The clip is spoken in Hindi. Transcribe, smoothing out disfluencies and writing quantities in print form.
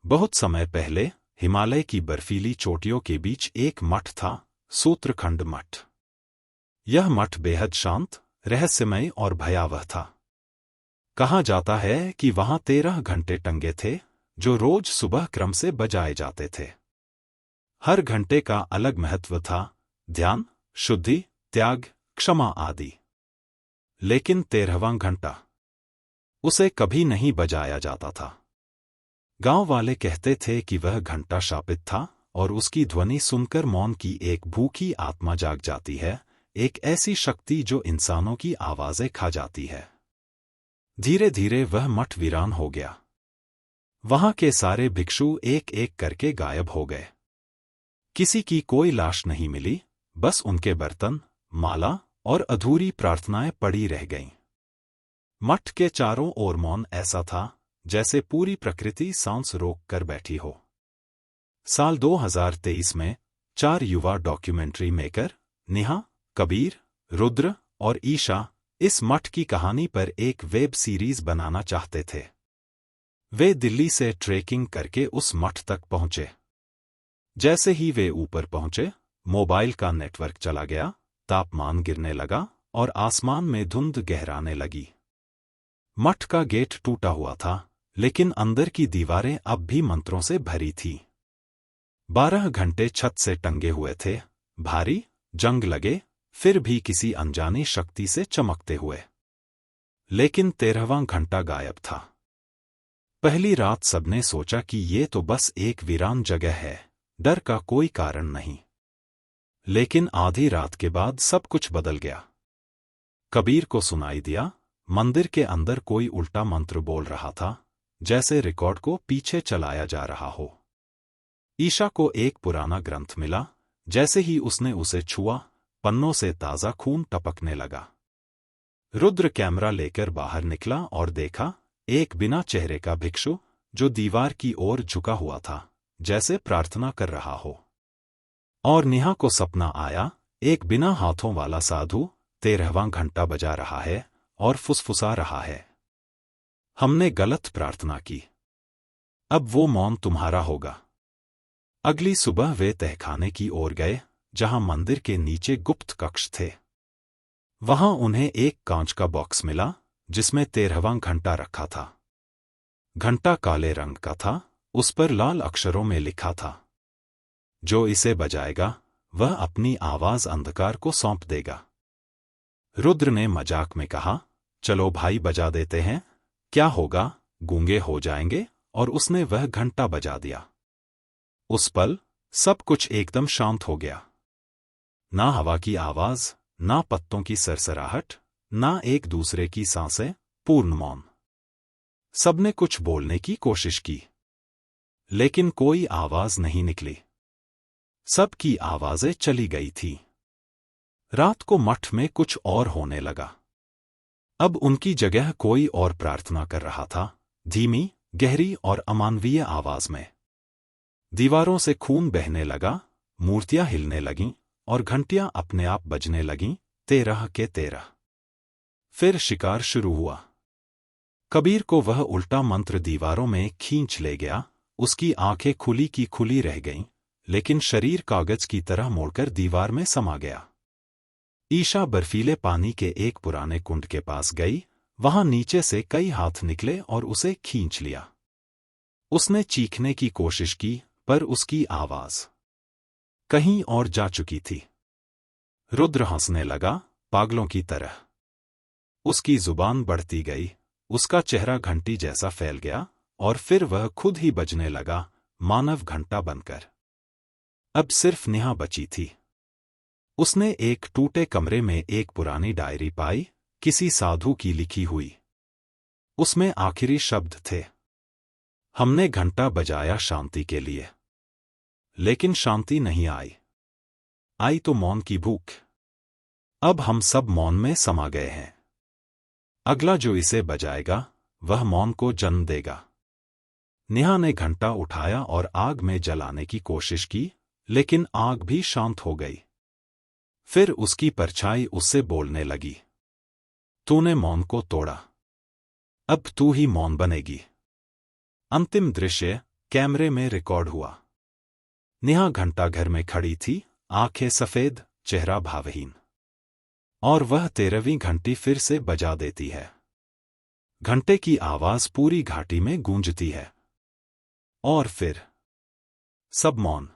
बहुत समय पहले हिमालय की बर्फीली चोटियों के बीच एक मठ था, सूत्रखंड मठ। यह मठ बेहद शांत, रहस्यमय और भयावह था। कहा जाता है कि वहां 13 घंटे टंगे थे, जो रोज सुबह क्रम से बजाए जाते थे। हर घंटे का अलग महत्व था, ध्यान, शुद्धि, त्याग, क्षमा आदि। लेकिन 13वां घंटा, उसे कभी नहीं बजाया जाता था। गांव वाले कहते थे कि वह घंटा शापित था और उसकी ध्वनि सुनकर मौन की एक भूखी आत्मा जाग जाती है, एक ऐसी शक्ति जो इंसानों की आवाजें खा जाती है। धीरे धीरे वह मठ वीरान हो गया। वहां के सारे भिक्षु एक एक करके गायब हो गए। किसी की कोई लाश नहीं मिली, बस उनके बर्तन, माला और अधूरी प्रार्थनाएं पड़ी रह गईं। मठ के चारों ओर मौन ऐसा था जैसे पूरी प्रकृति सांस रोक कर बैठी हो। साल 2023 में 4 युवा डॉक्यूमेंट्री मेकर, नेहा, कबीर, रुद्र और ईशा, इस मठ की कहानी पर एक वेब सीरीज बनाना चाहते थे। वे दिल्ली से ट्रेकिंग करके उस मठ तक पहुंचे। जैसे ही वे ऊपर पहुंचे, मोबाइल का नेटवर्क चला गया, तापमान गिरने लगा और आसमान में धुंध गहराने लगी। मठ का गेट टूटा हुआ था, लेकिन अंदर की दीवारें अब भी मंत्रों से भरी थीं। 12 घंटे छत से टंगे हुए थे, भारी, जंग लगे, फिर भी किसी अनजानी शक्ति से चमकते हुए। लेकिन 13वां घंटा गायब था। पहली रात सबने सोचा कि ये तो बस एक वीरान जगह है, डर का कोई कारण नहीं। लेकिन आधी रात के बाद सब कुछ बदल गया। कबीर को सुनाई दिया, मंदिर के अंदर कोई उल्टा मंत्र बोल रहा था, जैसे रिकॉर्ड को पीछे चलाया जा रहा हो। ईशा को एक पुराना ग्रंथ मिला, जैसे ही उसने उसे छुआ, पन्नों से ताजा खून टपकने लगा। रुद्र कैमरा लेकर बाहर निकला और देखा, एक बिना चेहरे का भिक्षु, जो दीवार की ओर झुका हुआ था, जैसे प्रार्थना कर रहा हो। और नेहा को सपना आया, एक बिना हाथों वाला साधु 13वां घंटा बजा रहा है और फुसफुसा रहा है, हमने गलत प्रार्थना की, अब वो मौन तुम्हारा होगा। अगली सुबह वे तहखाने की ओर गए, जहां मंदिर के नीचे गुप्त कक्ष थे। वहां उन्हें एक कांच का बॉक्स मिला, जिसमें 13वां घंटा रखा था। घंटा काले रंग का था, उस पर लाल अक्षरों में लिखा था, जो इसे बजाएगा वह अपनी आवाज अंधकार को सौंप देगा। रुद्र ने मजाक में कहा, चलो भाई बजा देते हैं, क्या होगा, गूंगे हो जाएंगे। और उसने वह घंटा बजा दिया। उस पल सब कुछ एकदम शांत हो गया। ना हवा की आवाज, ना पत्तों की सरसराहट, ना एक दूसरे की सांसें, पूर्ण मौन। सबने कुछ बोलने की कोशिश की, लेकिन कोई आवाज नहीं निकली। सबकी आवाजें चली गई थी। रात को मठ में कुछ और होने लगा। अब उनकी जगह कोई और प्रार्थना कर रहा था, धीमी, गहरी और अमानवीय आवाज में। दीवारों से खून बहने लगा, मूर्तियां हिलने लगीं और घंटियां अपने आप बजने लगीं, 13 के 13। फिर शिकार शुरू हुआ। कबीर को वह उल्टा मंत्र दीवारों में खींच ले गया। उसकी आंखें खुली की खुली रह गईं, लेकिन शरीर कागज की तरह मोड़कर दीवार में समा गया। ईशा बर्फीले पानी के एक पुराने कुंड के पास गई। वहां नीचे से कई हाथ निकले और उसे खींच लिया। उसने चीखने की कोशिश की, पर उसकी आवाज कहीं और जा चुकी थी। रुद्र हंसने लगा, पागलों की तरह। उसकी जुबान बढ़ती गई, उसका चेहरा घंटी जैसा फैल गया, और फिर वह खुद ही बजने लगा, मानव घंटा बनकर। अब सिर्फ नेहा बची थी। उसने एक टूटे कमरे में एक पुरानी डायरी पाई, किसी साधु की लिखी हुई। उसमें आखिरी शब्द थे, हमने घंटा बजाया शांति के लिए, लेकिन शांति नहीं आई। आई तो मौन की भूख। अब हम सब मौन में समा गए हैं। अगला जो इसे बजाएगा, वह मौन को जन्म देगा। नेहा ने घंटा उठाया और आग में जलाने की कोशिश की, लेकिन आग भी शांत हो गई। फिर उसकी परछाई उससे बोलने लगी, तूने मौन को तोड़ा, अब तू ही मौन बनेगी। अंतिम दृश्य, कैमरे में रिकॉर्ड हुआ। नेहा घंटाघर में खड़ी थी, आंखें सफेद, चेहरा भावहीन। और वह 13वीं घंटी फिर से बजा देती है। घंटे की आवाज पूरी घाटी में गूंजती है। और फिर सब मौन।